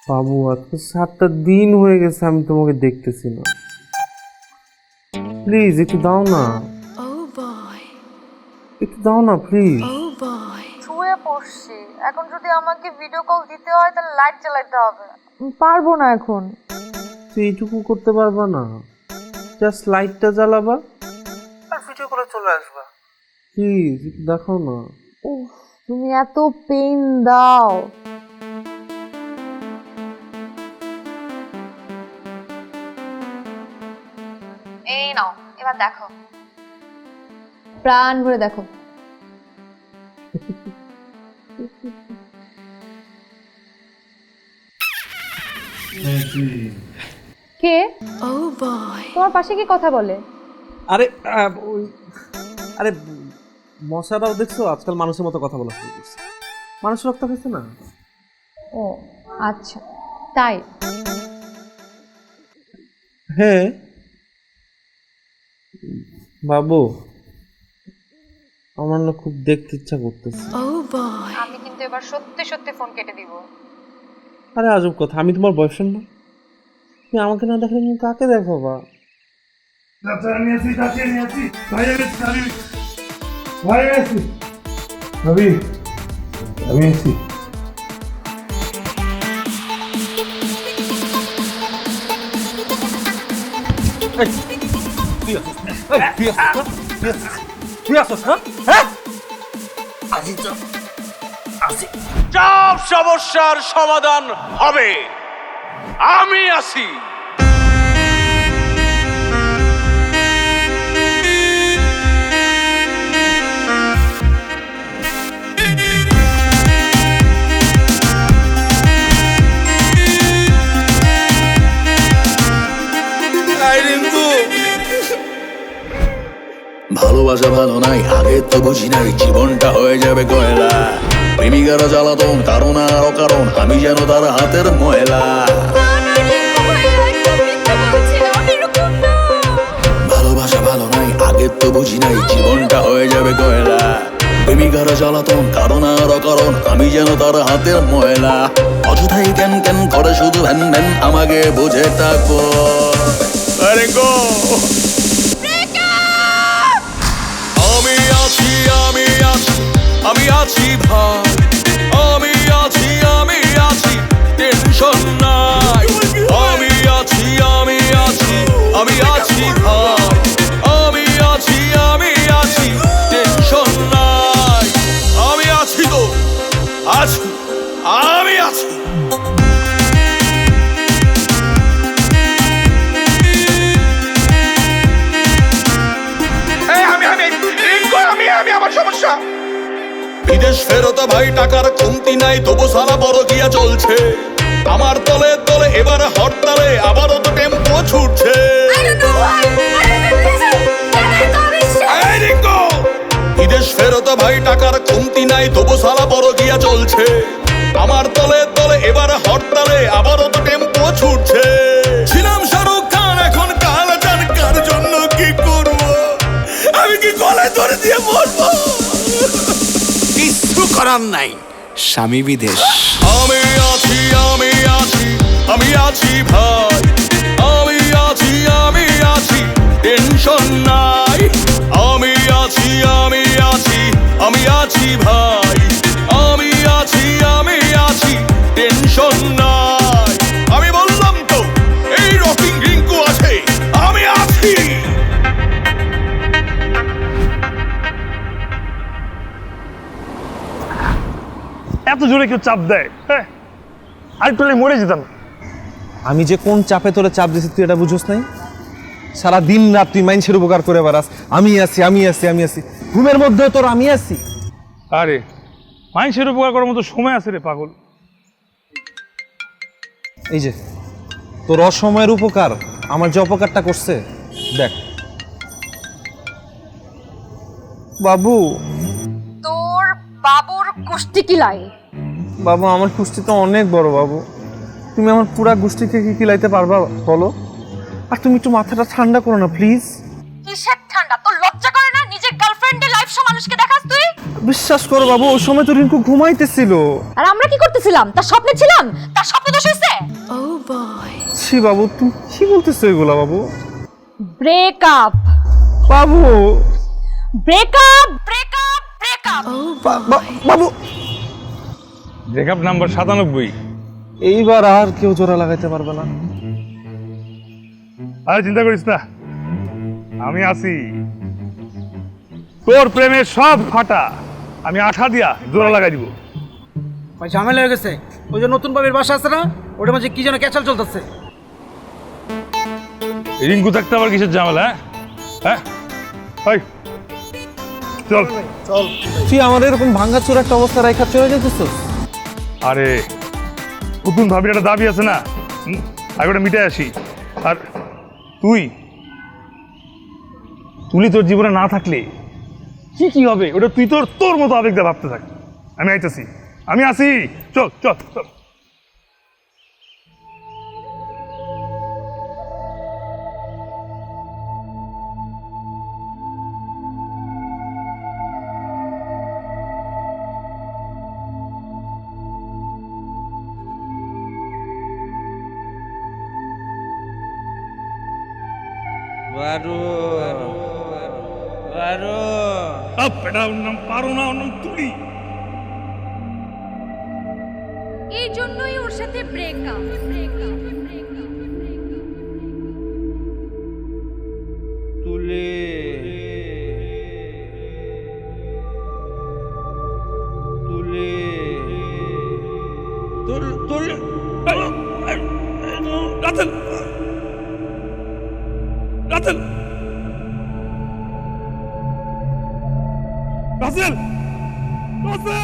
বাবু আজকে 7টা দিন হয়ে গেছে আমি তোমাকে দেখতেছি না, প্লিজ একটু দাও না, একটু দাও না প্লিজ। শুয়ে পড়ছি, এখন যদি আমাকে ভিডিও কল দিতে হয় তাহলে লাইট জ্বালাতে হবে। পারবো না এখন। তুই এইটুকু করতে পারবা না? জাস্ট লাইটটা জ্বালাবা আর ভিডিও করে চলে আসবা, প্লিজ একটু দেখাও না। উফ, তুমি এত পেইন দাও। এই নাও, এবার দেখো, প্রাণ ভরে দেখো। কে? তোমার পাশে কি কথা বলে? আরে ওই আরে মশারাও দেখছো আজকাল মানুষের মতো কথা বলা শুরু করছে, মানুষ রক্ত খেয়েছে না। ও আচ্ছা, তাই? হ্যাঁ বাবু, আমার না খুব দেখতে ইচ্ছা করতেছে। আমি কিন্তু এবার সত্যি সত্যি ফোন কেটে দিব। আরে আজব কথা, আমি তোমার বয়ফ্রেন্ড না? তুমি আমাকে না দেখলে তুমি কাকে দেখাবা? আমি আছি, ভাই আছি, ভাবি আমি আছি। সব সমস্যার সমাধান হবে, আমি আছি। ভালোবাসা ভালো নাই, আগে তো বুঝি নাই জীবনটা হয়ে যাবে কয়লা। প্রেমিকারা জ্বালাতন কারণ আর অকারণ, আমি যেন তার হাতের ময়লা। ভালোবাসা ভালো নাই, আগে তো বুঝি নাই জীবনটা হয়ে যাবে কয়লা। প্রেমিকারা জ্বালাতন কারণ আর অকারণ, আমি যেন তার হাতের ময়লা। অযথাই কেন কেন করে শুধু ভ্যান ভ্যান, আমাকে বুঝে থাকো। আরে গো আমি আছি ভাই, আমি আছি টেনশন নাই। আমি আছি ভাই, আমি আছি টেনশন নাই। আমি আছি তো আছি, আমি আছি। আমি আমার সমস্যা। বিদেশ ফেরত ভাই টাকার কমতি নাই, তবু সারা বড় গিয়া চলছে। আমার তলে তলে এবার হরতালে আবারও তো টেম্পো ছুটছে। বিদেশ ফেরত ভাই টাকার কমতি নাই, তবু সারা বড় গিয়া চলছে। আমার তলে তলে এবার হরতালে আবারও তো টেম্পো ছুটছে। ছিলাম শাহরুখ খান, এখন কাল জান কার জন্য কি করব, আমি কি গলায় ধরে দিয়ে মরবো? কিছু করার নাই, স্বামী বিদেশ। আমি আছি ভাই, আমি আছি টেনশন নাই। আমি আছি ভাই, আমি আছি টেনশন নাই। আমি বললাম তো এই রকিং রিঙ্কু আছে, আমি আছি। এত জোরে কেউ চাপ দেয়? হ্যাঁ, আর একটু মরে যেতাম। আমি যে কোন চাপে তোরে চাপ দিছি তুই এটা বুঝোস নাই? সারা দিন রাত তুই মানুষের উপকার করে বেড়াস, আমি আছি। ঘুমের মধ্যে তোর আমি আছি। আরে মানুষের উপকার করার মতো সময় আছে রে পাগল। এই যে তোর অসময়ের উপকার আমার যে অপকারটা করছে দেখ। বাবু, তোর বাবুর কুষ্টি কি লাগে? বাবু আমার কুষ্টি তো অনেক বড় বাবু, তুমি আমার পুরা গোষ্ঠীকে কি কিলাইতে পারবা বলো? আর তুমি একটু মাথাটা ঠান্ডা করো না প্লিজ। কিসের ঠান্ডা? তোর লজ্জা করে না? নিজের গার্লফ্রেন্ডের লাইফ সহ মানুষকে দেখাস তুই? বিশ্বাস করো বাবু, ওই সময় তো রিঙ্কু ঘুমাইতেছিল। আর আমরা কি করতেছিলাম? তার স্বপ্নে ছিলাম? তার স্বপ্ন দোষ হয়েছে? ছি বাবু, তুমি কি বলতেছো এগুলা বাবু? ব্রেকআপ, বাবু ব্রেকআপ, ব্রেকআপ, ব্রেকআপ। বাবু, ব্রেকআপ নাম্বার 97। এইবার আর কেউ জোড়া লাগাইতে পারবে না। আরে চিন্তা করিস না, আমি আছি। তোর প্রেমের সব ফাটা আমি আঠা দিয়া জোড়া লাগাই দিব। ভাই ঝামেলা হয়ে গেছে। ওই যে নতুন বাবির বাসা আছে না, ওটার মাঝে কি যেন ক্যাচাল চলতেছে। রিঙ্কু থাকতে আবার কিসের ঝামেলা? হ্যাঁ হ্যাঁ, চল। তুই আমাদের এরকম ভাঙ্গাচোর একটা অবস্থা রেখা চলে যেতেছিস? আরে নতুন ভাবির একটা দাবি আছে না, আগে ওটা মিটাই আসি। আর তুই তোর জীবনে না থাকলে কি হবে ওটা তুই তোর মতো আবেগ দিয়ে ভাবতে থাক। আমি আইতেছি, আমি আসি। চল চল চল। পারো না, ওর নাম তুলি। এই জন্যই ওর সাথে ব্রেকআপ। তুলে তুলে তুলে রাতেল রাতেল রাসেল রাসেল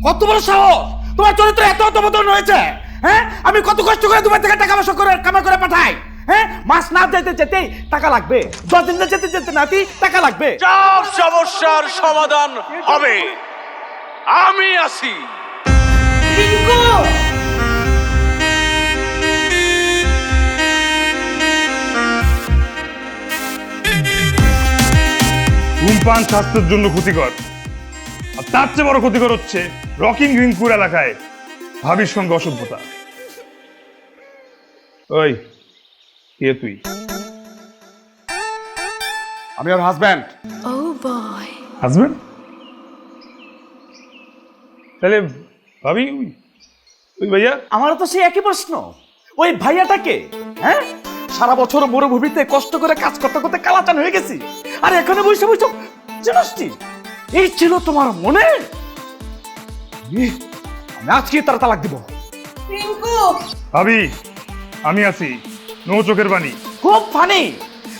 কত বড় সাহস! তোমার চরিত্র এত অধঃপতন হয়েছে। হ্যাঁ, আমি কত কষ্ট করে দুবাই থেকে টাকা পয়সা করে কামাই করে পাঠাই। হ্যাঁ, মাস না যেতে যেতেই টাকা লাগবে, 10 দিন না যেতে যেতে নাতি টাকা লাগবে। সব সমস্যার সমাধান হবে। আমি আছি। ধূমপান স্বাস্থ্যের জন্য ক্ষতিকর, আর তার চেয়ে বড় ক্ষতিকর হচ্ছে রকিং রিঙ্কুর এলাকায় ভাবির সঙ্গে অসভ্যতা। ওই কে তুই? আমি ওর হাজব্যান্ড। হাজবেন্ড? তাহলে ভাবি ওই ভাইয়া? আমারও তো সেই একই প্রশ্ন, ওই ভাইয়াটাকে। হ্যাঁ, সারা বছর মরুভূমিতে কষ্ট করে কাজ করতে করতে কালাচান হয়ে গেছি, আর এখানে বসে বসে জানাসটি। এই ছিল তোমার মনে? আমি আজকে তার তালাক দিব। ভাবি আমি আছি, নো চোখের বাণী। খুব ফানি,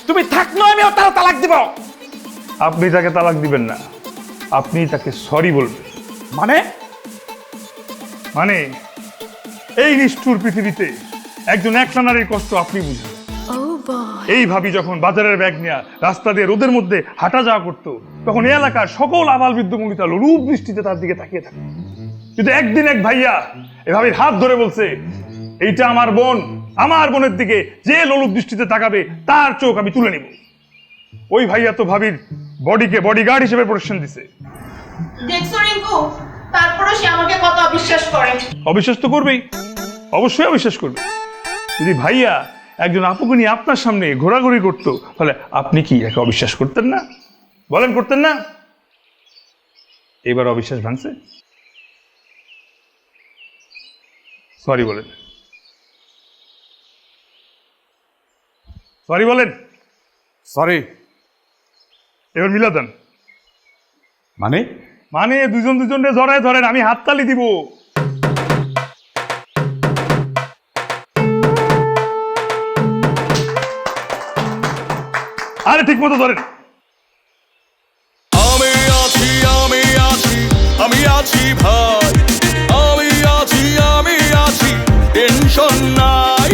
তুমি থাকলো আমি তার তালাক দিব। আপনি তাকে তালাক দিবেন না, আপনি তাকে সরি বলবেন। মানে এই নিষ্ঠুর পৃথিবীতে একজন একলা নারীর কষ্ট আপনি বুঝবেন। এই ভাবি যখন বাজারের ব্যাগ নিয়ে রাস্তা দিয়ে রোদের মধ্যে হাঁটা যাওয়া করতো, তখন এই এলাকার সকল আবাল বৃদ্ধ মহিলা রূপ দৃষ্টিতে তার দিকে তাকিয়ে থাকে। কিন্তু একদিন এক ভাইয়া এ ভাবির হাত ধরে বলছে, এইটা আমার বোন, আমার বোনের দিকে যে লোলুপ দৃষ্টিতে তাকাবে তার চোখ আমি তুলে নিব। ওই ভাইয়া তো ভাবির বডিকে বডিগার্ড হিসেবে প্রোটেকশন দিছে। দেখছো রিঙ্কু, তারপরে সে আমাকে কত অবিশ্বাস করে। অবিশ্বাস তো করবেই, অবশ্যই অবিশ্বাস করবে। যদি ভাইয়া একজন আপুকে নিয়ে আপনার সামনে ঘোরাঘুরি করতো, তাহলে আপনি কি একে অবিশ্বাস করতেন না? বলেন, করতেন না? এবার অবিশ্বাস ভাঙছে, সরি বলেন, সরি বলেন। সরি। এবার মিলা দেন। মানে মানে দুজন দুজনে জড়ায় ধরেন, আমি হাততালি দিব। আরে ঠিক মতো ধরেন। আমি আছি আমি আছি আমি আছি ভাই, আমি আছি আমি আছি, টেনশন নাই।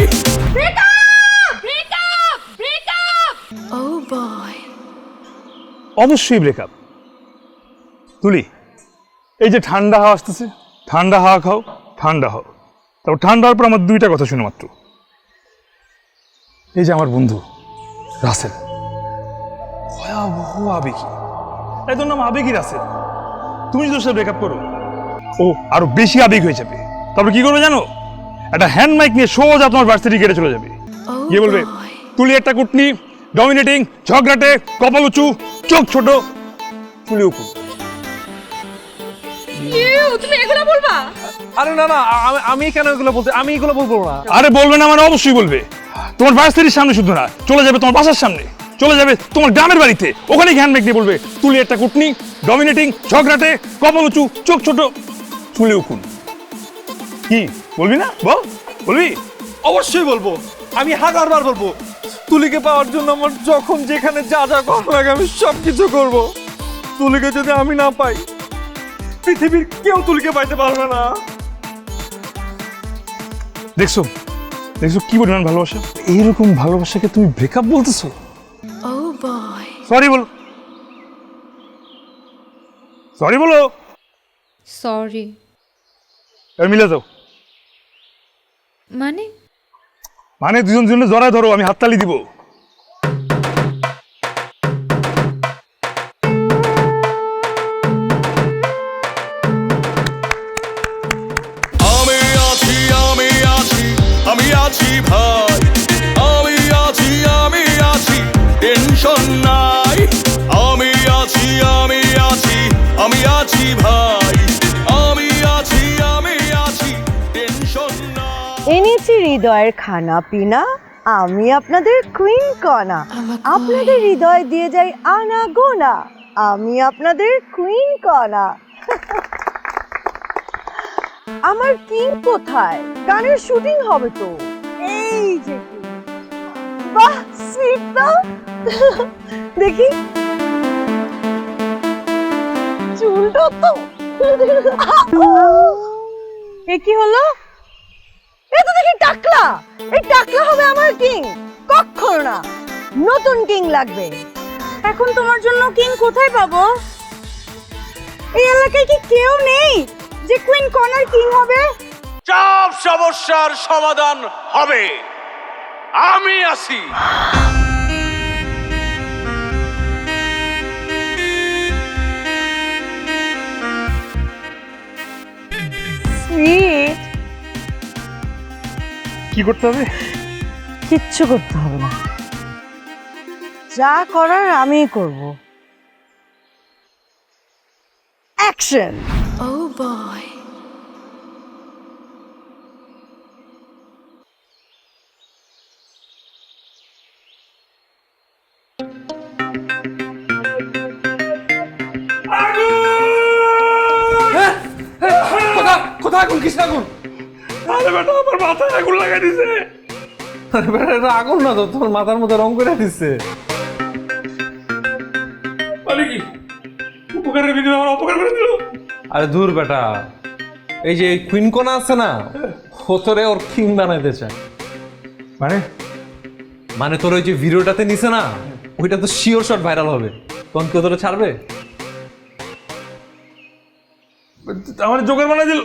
অবশ্যই ব্রেকআপ। তুলি, এই যে ঠান্ডা হাওয়া আসতেছে, ঠান্ডা হাওয়া খাও, ঠান্ডা হও। তারপর ঠান্ডার পর আমার দুইটা কথা শুনে মাত্র, এই যে আমার বন্ধু রাসেল, ভয়াবহ আবেগী, তাই তোর নাম আবেগী রাসেল। তুমি যদি ওর সাথে ব্রেকআপ করো, ও আরো বেশি আবেগ হয়ে যাবে। তারপর কি করবে জানো? একটা হ্যান্ড মাইক নিয়ে সোজা তোমার ভার্সিটি গেটে চলে যাবে, গিয়ে বলবে তুলি একটা কুটনি, ডমিনেটিং, ঝগড়াটে, কপাল উঁচু, চোখ ছোট, চুলি উকুন। তুমি এগুলো বলবা? আরে না না, আমি কেন এগুলো বলতে, আমি এগুলো বলবো না। আরে বলবে না মানে অবশ্যই বলবে। তোমার ভার্সিটির সামনে শুধু না, চলে যাবে তোমার বাসার সামনে, চলে যাবে তোমার গ্রামের বাড়িতে, ওখানে হ্যান্ড মাইক দিয়ে বলবে তুলি একটা কুটনি, ডমিনেটিং, ঝগড়াটে, কপাল উঁচু, চোখ ছোট, চুলি উকুন। কি বলবি না? বল, বলবি? অবশ্যই বলবো, আমি হাজারবার বলবো। তুলিকে পাওয়ার জন্য আমার যখন যেখানে যা যা করা লাগে আমি সব কিছু করবো। তুলিকে যদি আমি না পাই, পৃথিবীর কেউ তুলিকে পাইতে পারবে না। দেখছো দেখছো কি পরিমাণ ভালোবাসা? এইরকম ভালোবাসাকে তুমি ব্রেকআপ বলতেছো? সরি বলো, সরি বলো। সরি মিলে যাও। মানে? মানে দুজন দুজনে জড়ায় ধরো, আমি হাততালি দিব। আমি আছি আমি আছি আমি আছি ভাই, আমি আছি আমি আছি, টেনশন নাই। আমি আছি আমি আছি আমি আছি ভাই, আমি আছি আমি আছি, টেনশন নাই। এনেছি হৃদয়ের খানা পিনা, আমি আপনাদের কুইন কণা। আপনাদের হৃদয় দিয়ে যাই আনা গোনা, আমি আপনাদের কুইন কণা। আমার কিং কোথায়? গানের শুটিং হবে তো, এই যে বাহ সুইট তো। দেখি চুলটা তো এ কি হলো? এ তো দেখি টাকলা, এই টাকলা হবে আমার কিং? কখনো না, নতুন কিং লাগবে। এখন তোমার জন্য কিং কোথায় পাবো? এই এলাকায় কি কেউ নেই যে কুইন কর্নার কিং হবে? সব সমস্যার সমাধান হবে, আমি আছি। সুইট, কি করতে হবে? কিচ্ছু করতে হবে না, যা করার আমিই করব। অ্যাকশন। কোথায় আগুন? কিসের আগুন? আরে বেটা, আমার মাথায় আগুন লাগাই দিছে। আরে বেটা, এটা আগুন না তো, তোর মাথার মধ্যে রং করে দিচ্ছে। মানে কি উপকারের বিনিময়ে আমার অপকার করে দিল? আরে দূর বেটা, এই যে কুইন কোনা আছে না, ও তোরে ওর কিং বানাইতে চায়। মানে তোর ওই যে ভিডিওটাতে নিছে না, ওইটা তো শিওর শট ভাইরাল হবে, তখন কেউ তোরে ছাড়বে? আমার জোগাড় বানাই দিল।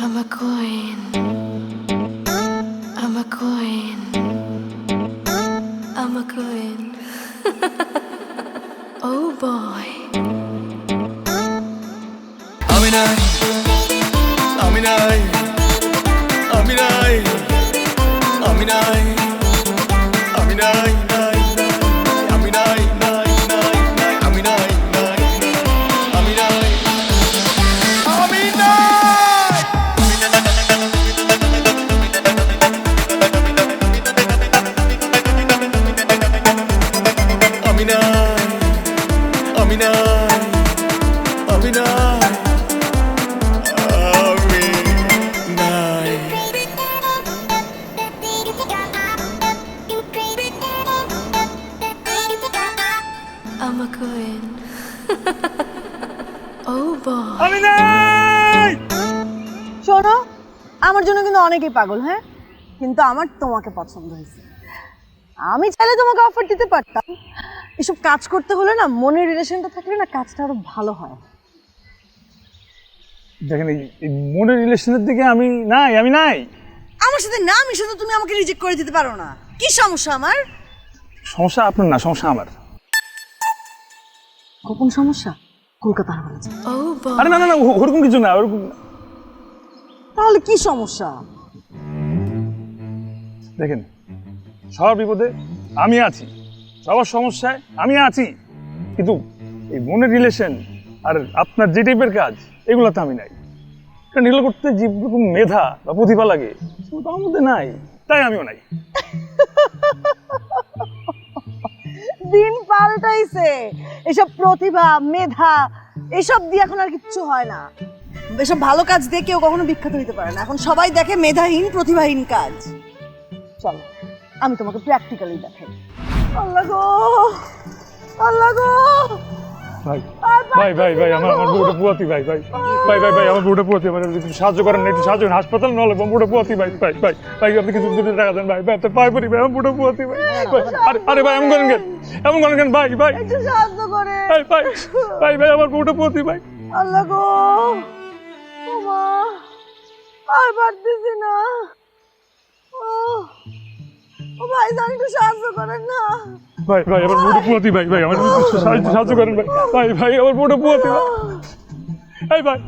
I'm a queen. I'm a queen. I'm a queen. Oh boy. আমি নাই আমি নাই আমি নাই আমি নাই আমি নাই নাই আমি নাই নাই নাই নাই আমি নাই নাই আমি নাই আমি নাই আমি নাই আমি নাই আমি নাই আমার জন্য কিন্তু অনেকেই পাগল, হ্যাঁ, কিন্তু আমার তোমাকে পছন্দ হয়েছে। আমি চাইলে তোমাকে অফার দিতে পারতাম। এসব কাজ করতে হলে না মনের রিলেশনটা থাকলে না কাজটা আরো ভালো হয়। দেখেন এই মনের রিলেশনের দিকে আমি নাই। আমার সাথে না মিশে তো তুমি আমাকে রিজেক্ট করে দিতে পারো না। কি সমস্যা আমার? সমস্যা আপনার না, সমস্যা আমার। গোপন সমস্যা? কলকাতা হাওয়া আছে। Oh boy. আরে না না না, ওরকম কিছু না, ওরকম না। তাহলে কি সমস্যা? দেখেন, সবার বিপদে আমি আছি, সবার সমস্যায় আমি আছি, কিন্তু এই মনের রিলেশন আর আপনার যে টাইপের কাজ এগুলোতে আমি নাই। কারণ এগুলো করতে যেরকম মেধা বা প্রতিভা লাগে সেগুলো তো আমার মধ্যে নাই, তাই আমিও নাই। দিন পাল্টাইছে, এসব প্রতিভা মেধা এসব দিয়ে এখন আর কিচ্ছু হয় না। এসব ভালো কাজ দিয়ে কেউ কখনো বিখ্যাত হতে পারে না। এখন সবাই দেখে মেধাহীন প্রতিভাহীন কাজ। চলো আমি তোমাকে প্র্যাকটিক্যালি দেখাই। আল্লাহ গো, আল্লাহ গো। ভাই ভাই ভাই ভাই আমার বউটা পুয়াতি, ভাই ভাই ভাই ভাই ভাই আমার বউটা পুয়াতি, আমার একটু সাহায্য করেন না, একটু সাহায্য করেন। হাসপাতাল নলে বউটা পুয়াতি, ভাই ভাই ভাই ভাই আপনি কিছু দুটো টাকা দেন, ভাই ভাই আপনি পাই পড়ি, ভাই আমার বউটা পুয়াতি, ভাই ভাই। আরে ভাই এমন করেন কেন ভাই ভাই একটু সাহায্য করে। ভাই ভাই ভাই ভাই আমার বউটা পুয়াতি, ভাই। আল্লাহ গো, ওমা আর পারতেছি না। ও ভাই জান একটু সাহায্য করেন না। ভাই ভাই আমার বউটা পুয়াতি, ভাই ভাই আমার সাহায্য করেন, ভাই ভাই ভাই আমার বউটা পুয়াতি, ভাই ভাই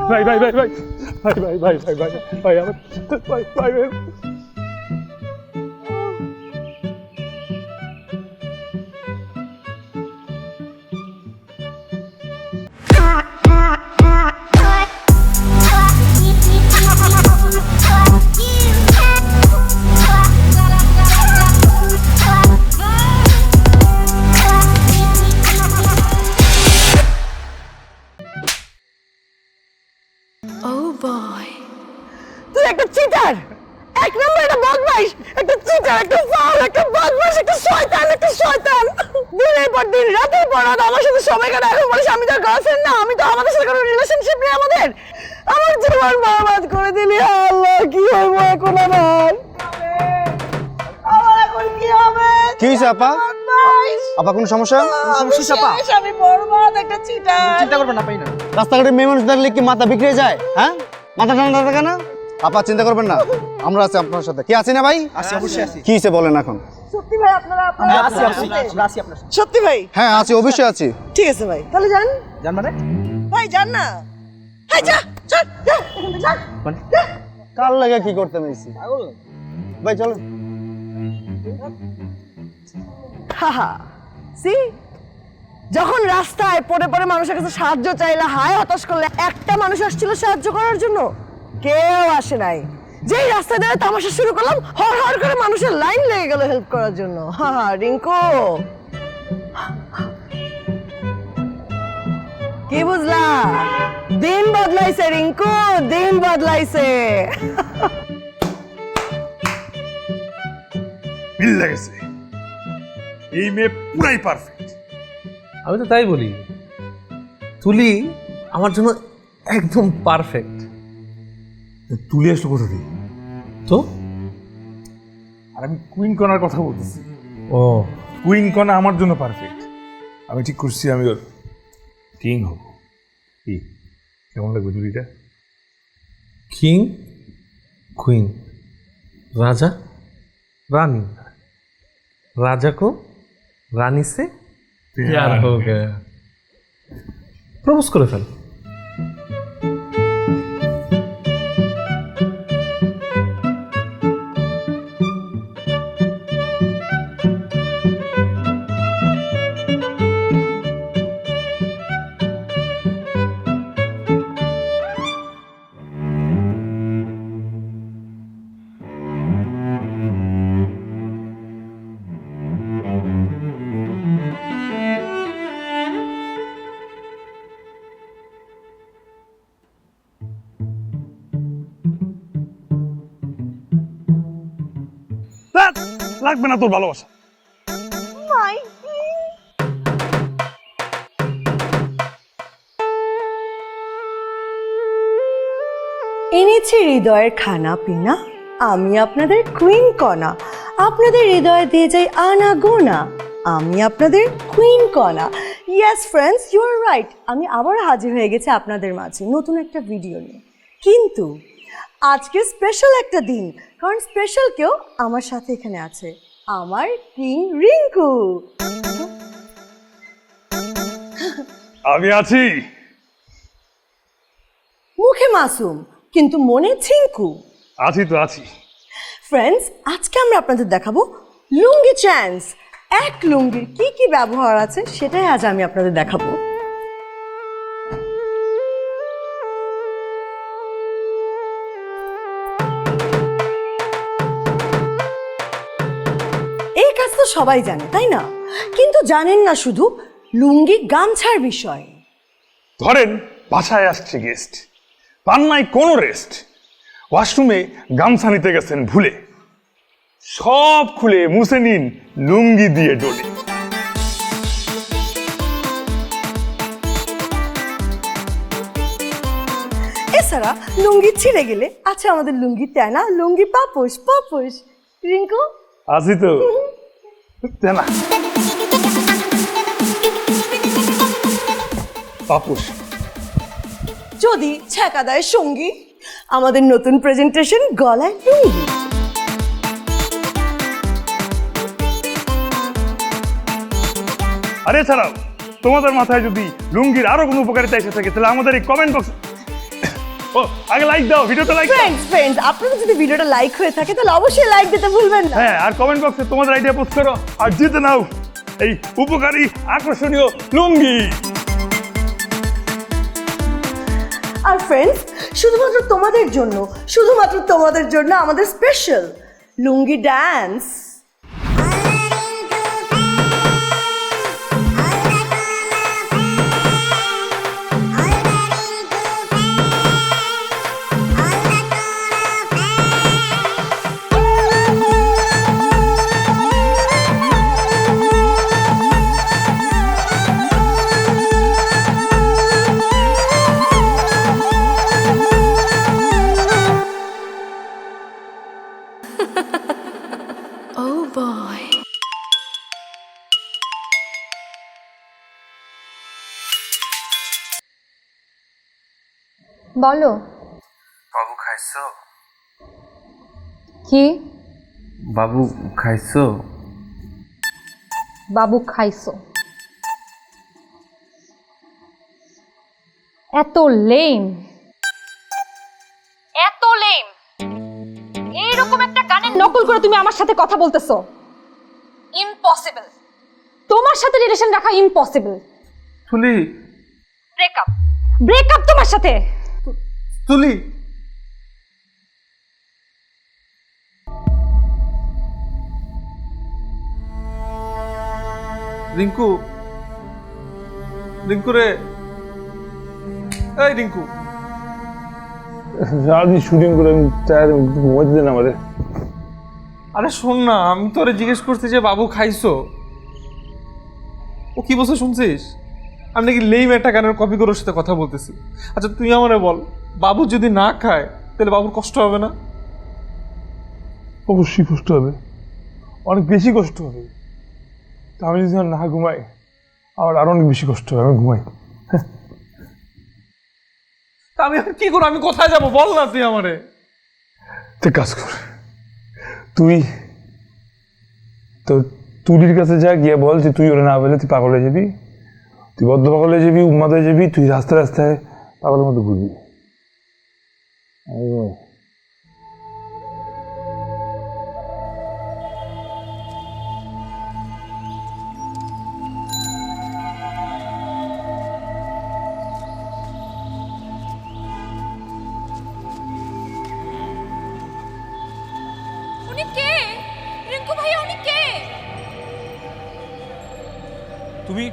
ভাই ভাই ভাই ভাই ভাই ভাই ভাই ভাই ভাই ভাই আমার ভাই ভাই ভাই। Oh boy. তুই একটা চিটার, এক নম্বর একটা বদমাইশ, একটা চিটার, একটা ফাউল, একটা বদমাইশ, একটা শয়তান, একটা শয়তান। দিনের পর দিন রাতের পর রাত আমার সাথে সময় কাটায়। এখন বলিস আমি তোর গার্লফ্রেন্ড না, আমি তো আমাদের সাথে কোনো রিলেশনশিপ নেই আমাদের। আমার জীবন বরবাদ করে দিলি। আল্লাহ কি হইব এখন আমার? আমার এখন কি হবে? কি হয়েছে আপা? আপা কোনো সমস্যা? সমস্যা আপা? আমি বরবাদ, একটা চিটার। চিন্তা করবেন না, পাই না। রাস্তাঘাটে মেয়ে মানুষ দেখলে কি মাথা বিগড়ে যায়? হ্যাঁ, মাথা ঠান্ডা থাকে না? আপা চিন্তা করবেন না, আমরা আছি আপনার সাথে। কি আছি না ভাই? আছি, অবশ্যই আছি। কি হইছে বলেন এখন? সত্যি ভাই আপনারা আছি আপনার সাথে। সত্যি ভাই? হ্যাঁ আছি, অবশ্যই আছি। ঠিক আছে ভাই, তাহলে যান। যান মানে? ভাই যান না। হ্যাঁ যা, চল, যা, এখান থেকে যা। যা। কার লাগা কি করতে মেয়েছি? ভাই চলো। হাহা, সি যখন রাস্তায় পড়ে পড়ে মানুষের কাছে সাহায্য চাইলে, হায় হতাশ করলে, একটা মানুষ আসছিল সাহায্য করার জন্য? কেউ আসে নাই। যেই রাস্তা দিয়ে তামাশা শুরু করলাম, হর হর করে মানুষের লাইন লেগে গেল হেল্প করার জন্য। হা রিঙ্কু, কি বুঝলা? দিন বদলাইছে রিঙ্কু, দিন বদলাইছে। মিল লাগেছে, এই মেয়ে পুরাই পারফেক্ট। আমি তো তাই বলি, তুলি আমার জন্য একদম পারফেক্ট। তুলে আসলো কোথা থেকে? তো আর আমি কুইন কনার কথা বলতেছি। ও কুইন কনা আমার জন্য পারফেক্ট। আমি ঠিক করছি আমি ওর কিং হব। কি কেমন লাগবে জুড়িটা? কিং কুইন, রাজা रानी, राजा को रानी से प्यार हो गया। प्रपोज করে ফেল। লাগবে না তোর ভালোবাসা। এনেছি করেছি হৃদয়ের খানা পিনা, আমি আপনাদের কুইন কণা, আপনাদের হৃদয়ে দিয়ে যাই আনা গোনা, আমি আপনাদের queen Kona. Yes friends, you are right, আমি আবার হাজির হয়ে গেছি আপনাদের মাঝে নতুন একটা ভিডিও নিয়ে। কিন্তু আজকে স্পেশাল একটা দিন, কারণ স্পেশাল কেউ আমার সাথে এখানে আছে, আমার কিং রিঙ্কু। আমি আছি। মুখে মাসুম কিন্তু মনে ছিঙ্কু। আছি তো আছি। ফ্রেন্ডস, আজকে আমরা আপনাদের দেখাবো লুঙ্গি চ্যান্স। এক লুঙ্গির কি কি ব্যবহার আছে সেটাই আজ আমি আপনাদের দেখাবো। এই কাজ তো সবাই জানে, তাই না? কিন্তু জানেন না শুধু লুঙ্গি গামছার বিষয়। ধরেন বাসায় আসছে গেস্ট, পান নাই কোনো রেস্ট, ওয়াশরুমে গামছা নিতে গেছেন ভুলে, সব খুলে মুছে নিন লুঙ্গি দিয়ে ডলে। এছাড়া লুঙ্গি ছিঁড়ে গেলে আছে আমাদের লুঙ্গি তেনা, লুঙ্গি পাপোশ। পাপোশ রিঙ্কু আছি তো না পাপুস। যদি ছ্যাঁকা দেয় সঙ্গী, আমাদের নতুন প্রেজেন্টেশন গলায় লুঙ্গি। আর এছাড়াও তোমাদের মাথায় যদি লুঙ্গির আরো কোনো উপকারিতা এসে থাকে তাহলে আমাদের এই কমেন্ট বক্স, ও আগে লাইক দাও, ভিডিওতে লাইক দাও। ফ্রেন্ডস, আপনাদের যদি ভিডিওটা লাইক হয়ে থাকে তাহলে অবশ্যই লাইক দিতে ভুলবেন না। হ্যাঁ, আর কমেন্ট বক্সে তোমাদের আইডিয়া পোস্ট করো আর জিতে নাও এই উপকারী আকর্ষণীয় লুঙ্গি। আর ফ্রেন্ডস, শুধুমাত্র তোমাদের জন্য আমাদের স্পেশাল লুঙ্গি ডান্স। Oh boy. বলো বাবু খাইছো? কি বাবু খাইছো? বাবু খাইছো? এত লেম, এত লেম, এইরকম একটা গানের নকল করে তুমি আমার সাথে কথা বলতেছো? ইম্পসিবল, তোমার সাথে রিলেশন রাখা ইম্পসিবল। তুলি, ব্রেকআপ, ব্রেকআপ তোমার সাথে। তুলি, রিঙ্কু, রিঙ্কু রে, এই রিঙ্কু। সারাদিন শুটিং করে ঘুমাইতে দেন আমাদের। আরে শোন না, আমি তোরে জিজ্ঞেস করছি যে বাবু খাইছো, ও কি বলছে শুনছিস? আমি নাকি লেম একটা গানের কপি করে ওর সাথে কথা বলতেছি। আচ্ছা তুই আমারে বল, বাবু যদি না খায় তাহলে বাবুর কষ্ট হবে না? অবশ্যই কষ্ট হবে, অনেক বেশি কষ্ট হবে। তা আমি যদি না ঘুমাই আমার আরো অনেক বেশি কষ্ট হবে। আমি ঘুমাই। তা আমি কি করবো? আমি কোথায় যাবো বল না তুই আমারে। তুই কাজ কর, তুই তো তুলির কাছে যা গিয়ে বল যে তুই ওরা না পেলে তুই পাগল হয়ে যাবি, তুই বদ্ধ পাগল হয়ে যাবি, উন্মাদ হয়ে যাবি, তুই রাস্তায় রাস্তায় পাগলের মতো ঘুরবি। উনি কে? রিঙ্কু ভাইয়া, উনি কে? তুমি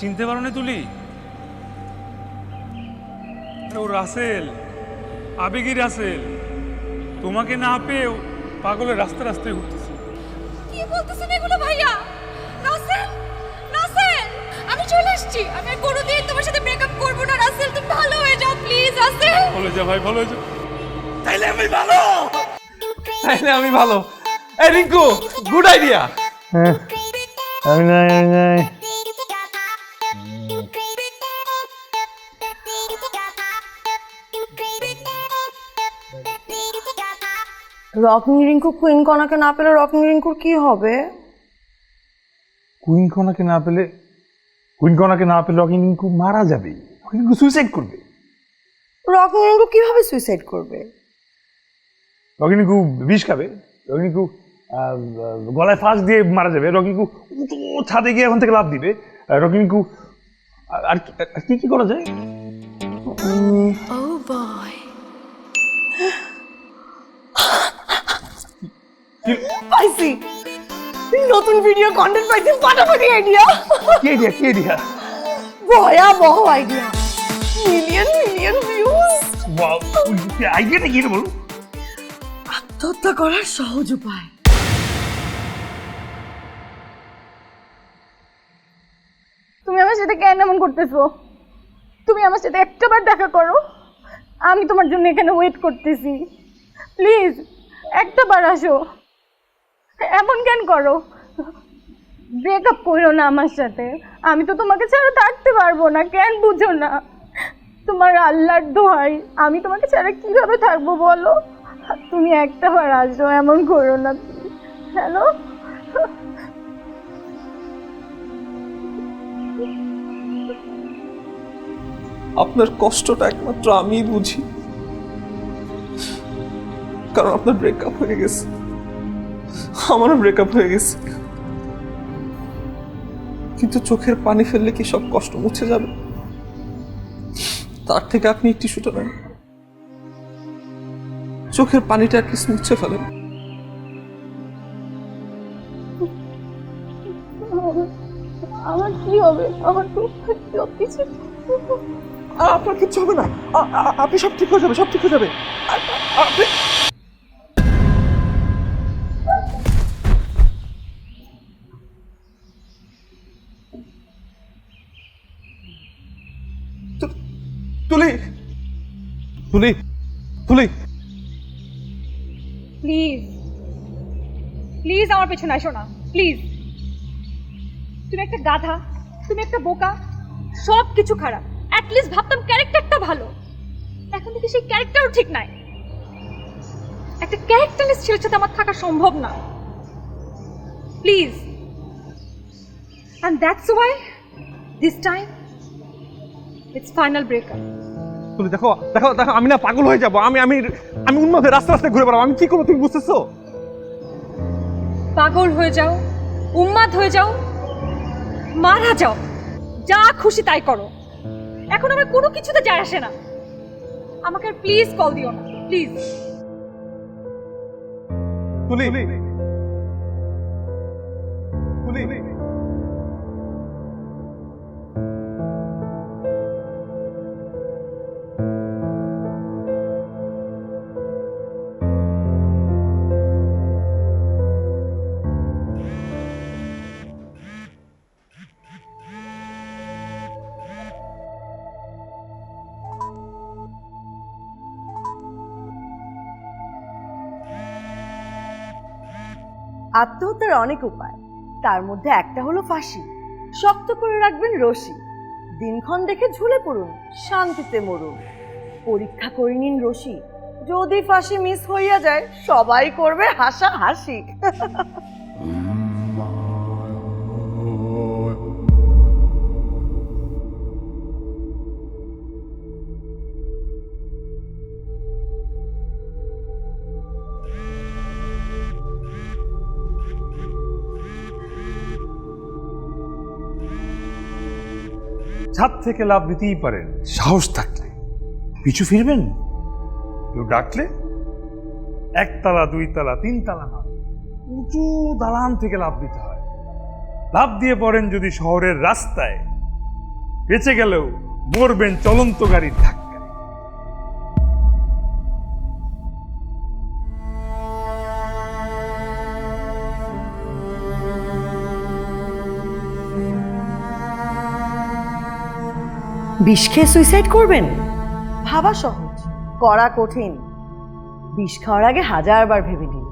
চিনতে পারো না তুলি? ও রাসেল, আবেগী রাসেল, তোমাকে না পেয়েও পাগলের রাস্তা রাস্তায় ঘুরতেছে। কি বলতেছেন এগুলো ভাইয়া? রাসেল, রাসেল, আমি চলে আসছি। আমি আর কোনোদিন তোমার সাথে ব্রেকআপ করব না রাসেল, তুমি ভালো হয়ে যাও প্লিজ রাসেল। ভালো হয়ে যা ভাই, ভালো হয়ে যা। তাইলে আমি ভালো। এই রিঙ্কু, গুড আইডিয়া। আমি নাই রকিং রিঙ্কু কুইন কণাকে না পেলে রকিং রিঙ্কুর কি হবে? কুইন কণাকে না পেলে রকিং রিঙ্কু মারা যাবে, রকিং রিঙ্কু সুইসাইড করবে। রকিং রিঙ্কু কিভাবে সুইসাইড করবে? রকিং রিঙ্কু বিষ খাবে, রকিং রিঙ্কু গলায় ফাঁস দিয়ে মারা যাবে, রকিং রিঙ্কু ছাদে গিয়ে এখন থেকে লাফ দিবে, রকিং রিঙ্কু আর কি কি করা যায়? Oh boy. পাইছি, নতুন ভিডিও কন্টেন্ট পাইছি, ফাটাফাটি আইডিয়া। কি আইডিয়া? ভয়াবহ আইডিয়া, মিলিয়ন ভিউজ। ওয়াও, আইডিয়াটা কি রে বলো? আত্মহত্যা করার সহজ উপায়। তুমি আমার সাথে কেন এমন করতেছো? তুমি আমার সাথে একটাবার দেখা করো, আমি তোমার জন্য এখানে ওয়েট করতেছি। প্লিজ একটাবার আসো, এমন কেন করো? ব্রেকআপ করো না আমার সাথে, আমি তো তোমাকে ছাড়া থাকতে পারবো না, কেন বুঝো না? তোমার আল্লাহর দোহাই, আমি তোমাকে ছাড়া কিভাবে থাকবো বলো? তুমি একটাবার আসো, এমন করো না। হ্যালো, আপনার কষ্টটা একমাত্র আমিই বুঝি, কারণ আপনার ব্রেকআপ হয়ে গেছে, আমারও ব্রেকআপ হয়ে গেছে। কিন্তু চোখের পানি ফেললে কি সব কষ্ট মুছে যাবে? তার থেকে আপনি টিস্যুটা নেন, চোখের পানিটা অ্যাটলিস্ট মুছে ফেলেন। আমার কি হবে? আমার তো সব কিছু। আপনার কিচ্ছু হবে না, আপনি সব ঠিক হয়ে যাবে, সব ঠিক হয়ে যাবে। আপনি তুলি তুলি তুলি প্লিজ আমার পেছনে আসো না, প্লিজ। তুমি একটা গাধা, তুমি একটা বোকা, সব কিছু খারাপ। অ্যাটলিস্ট ভাবতাম ক্যারেক্টারটা ভালো, এখন থেকে সেই ক্যারেক্টারও ঠিক নাই। একটা ক্যারেক্টারলেস ছেলের সাথে আমার থাকা সম্ভব না, please. And that's why this time it's final breakup. তুলি দেখো দেখো দেখো, আমি না পাগল হয়ে যাবো, আমি আমি আমি উন্মাদ হয়ে রাস্তা রাস্তায় ঘুরে বেড়াবো। আমি কি করবো তুমি বুঝতেছো? পাগল হয়ে যাও, উন্মাদ হয়ে যাও, মারা যাও, যা খুশি তাই করো, এখন আমার কোনো কিছুতে যায় আসে না। আমাকে প্লিজ কল দিও না, প্লিজ। তুলি তুলি আত্মহত্যার অনেক উপায়, তার মধ্যে একটা হলো ফাঁসি। শক্ত করে রাখবেন রশি, দিনক্ষণ দেখে ঝুলে পড়ুন, শান্তিতে মরুন। পরীক্ষা করে নিন রশি, যদি ফাঁসি মিস হইয়া যায় সবাই করবে হাসা হাসি। ছাদ থেকে লাভ দিতেই পারেন সাহস থাকলে, পিছু ফিরবেন। কেউ ডাকলে একতলা, দুইতলা, তিনতলা না, উঁচু দালান থেকে লাভ দিতে হয়। লাভ দিয়ে পড়েন যদি শহরের রাস্তায়, বেঁচে গেলেও মরবেন চলন্ত গাড়ির ধাক্কায়। বিষ খেয়ে সুইসাইড করবেন? ভাবা সহজ, করা কঠিন। বিষ খাওয়ার আগে 1000বার ভেবে নিন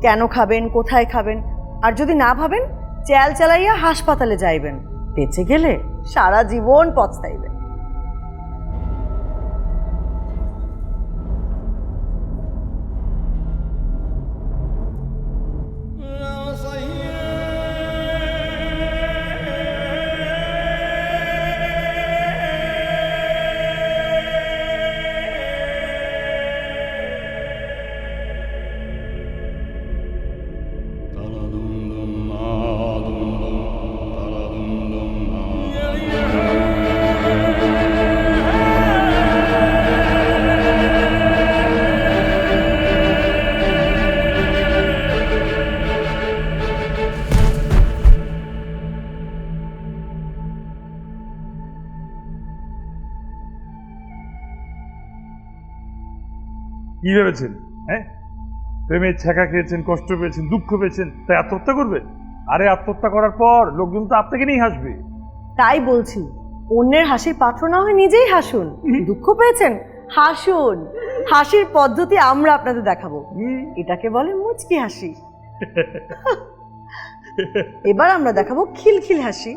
কেন খাবেন, কোথায় খাবেন। আর যদি না ভাবেন, চেল চালাইয়া হাসপাতালে যাইবেন, বেঁচে গেলে সারা জীবন পস্তাইবেন। কি ভেবেছেন? হ্যাঁ, প্রেমের ছ্যাঁকা খেয়েছেন, কষ্ট পেয়েছেন, দুঃখ পেয়েছেন, তাই আত্মহত্যা করবে? আরে আত্মহত্যা করার পর লোকজন তো আপনাকে নিয়েই হাসবে। তাই বলছি, অন্যের হাসির পাত্র না হয়ে নিজেই হাসুন। দুঃখ পেয়েছেন, হাসুন। হাসির পদ্ধতি আমরা আপনাদের দেখাবো, এটাকে বলে মুচকি হাসি। এবার আমরা দেখাবো খিলখিল হাসি,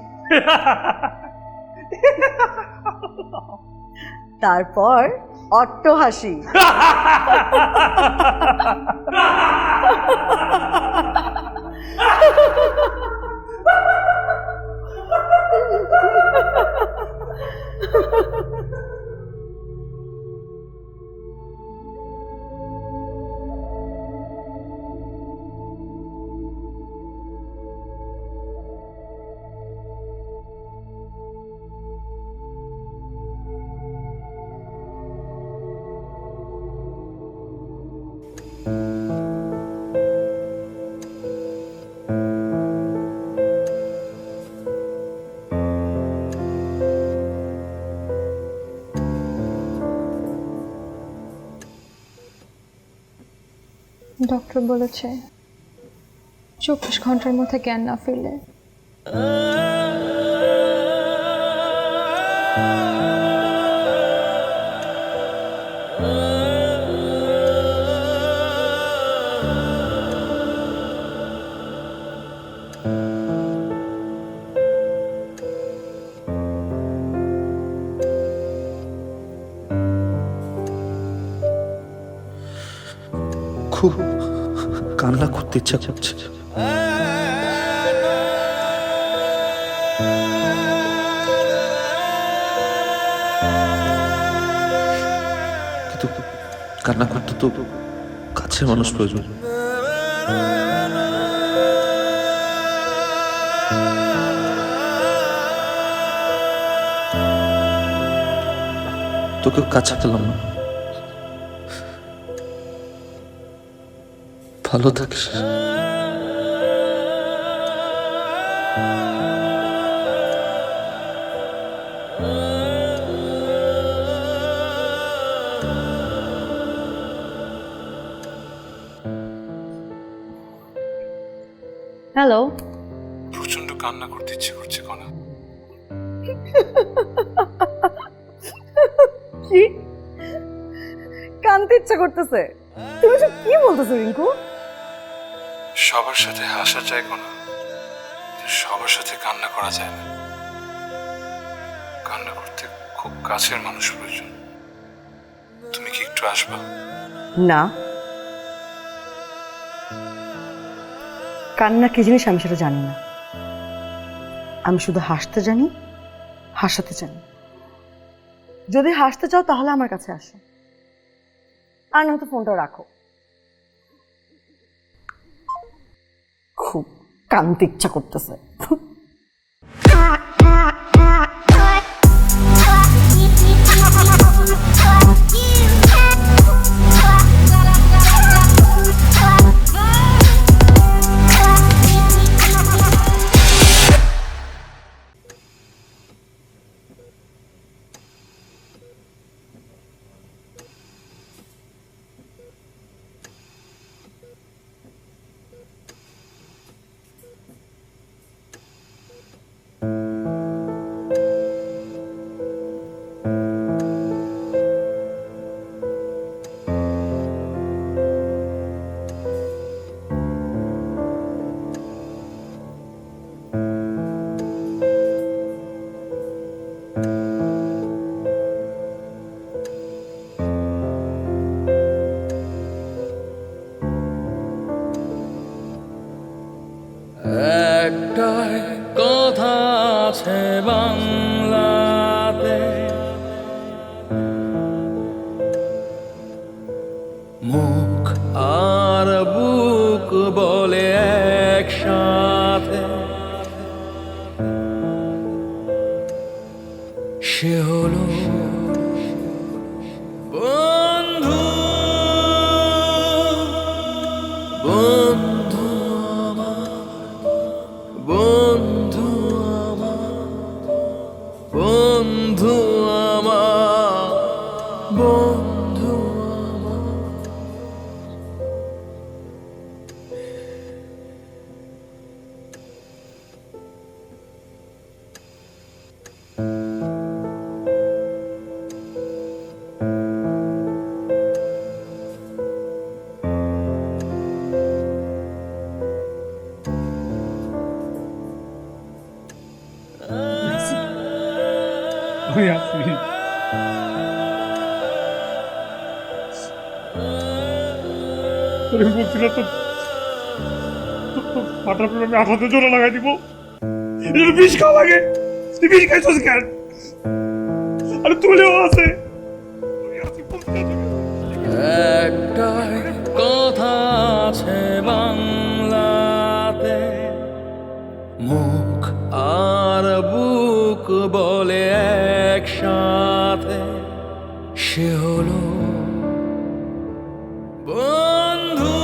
তারপর অট্ট হাসি, ডক্টর বলেছে 24 ঘন্টার মধ্যে জ্ঞান না ফিরলে খুব কান্না করতে ইচ্ছা করছে। কিন্তু কান্না করতে তো কাছের মানুষ প্রয়োজন। তোকে কাছে পেলাম না। ভালো থাকিস। হ্যালো। প্রচন্ড কান্না করতে ইচ্ছে করছে কনা। কি কানতে ইচ্ছা করতেছে? তুমি সব কি বলতেছো রিঙ্কু? সবার সাথে হাসা যায় কনা, সবার সাথে কান্না করা যায় না। কান্না করতে খুব কাছের মানুষ প্রয়োজন। তুমি কি একটু আসবা? না, কান্না কি জিনিস আমি সেটা জানি না। আমি শুধু হাসতে জানি, হাসাতে জানি। যদি হাসতে চাও তাহলে আমার কাছে আসো, আর নয়তো ফোনটা রাখো। খুব কানতে ইচ্ছা করতেছে। একটাই কথা আছে বাংলাতে, মুখ আর বুক বলে একসাথে, সে হলো বন্ধু। বন্ধু আমার, বন্ধু আমার, বন্ধু আমার, বন্ধু আমার। আমি আছি। তুমি বলছিল তো মাথার উপর আমি আঠাতে জোড়া লাগাই দিব, এটা বিষ খাওয়া লাগে। তুই বিষ খাইছিস কেন? আরে তুলেও আছে। একটাই কথা আছে বাংলাতে, মুখ আর বুক বলে একসাথে, সে হলো বন্ধু।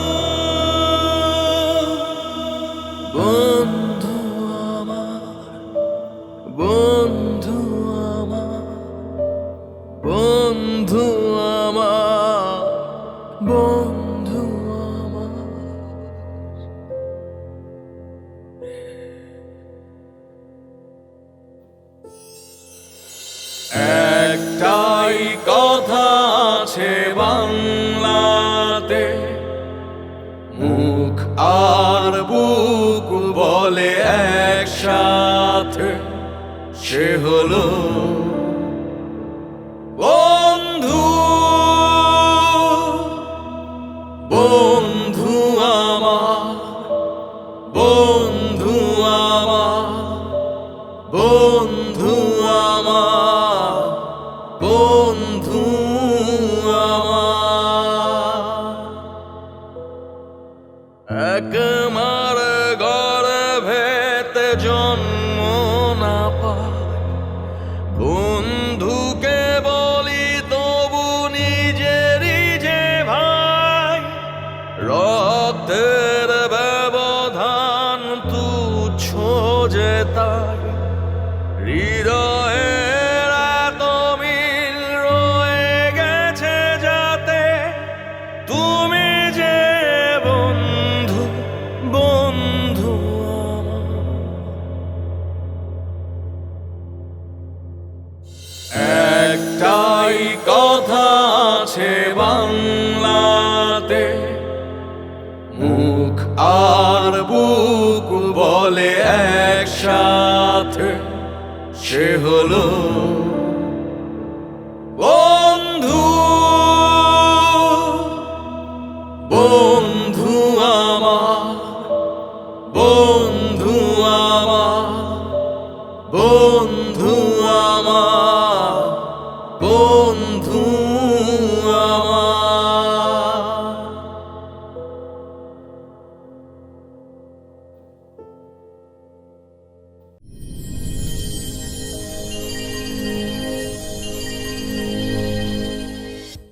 বন্ধু আমার, বন্ধু আমার, বন্ধু আমার, বন্ধু আমার। একটাই কথা আছে বাংলাতে, মুখ আর বুক বলে একসাথে, সে হলো বন্ধু। বন্ধু আমার, বন্ধু আমার, বন্ধু আমার, বন্ধু আমার। একমার গর্ভেতে জন্ম না পায়, বন্ধুকে বলি তবু নিজেরই যে ভাই। রক্তের ব্যবধান তুচ্ছ যে তাই, হৃদয়ের এত মিল রয়ে গেছে যাতে, তুমি যে বন্ধু, বন্ধু আমার। একটাই কথা আছে বাংলাতে, মুখ আর বুক বলে একসাথে, সে হলো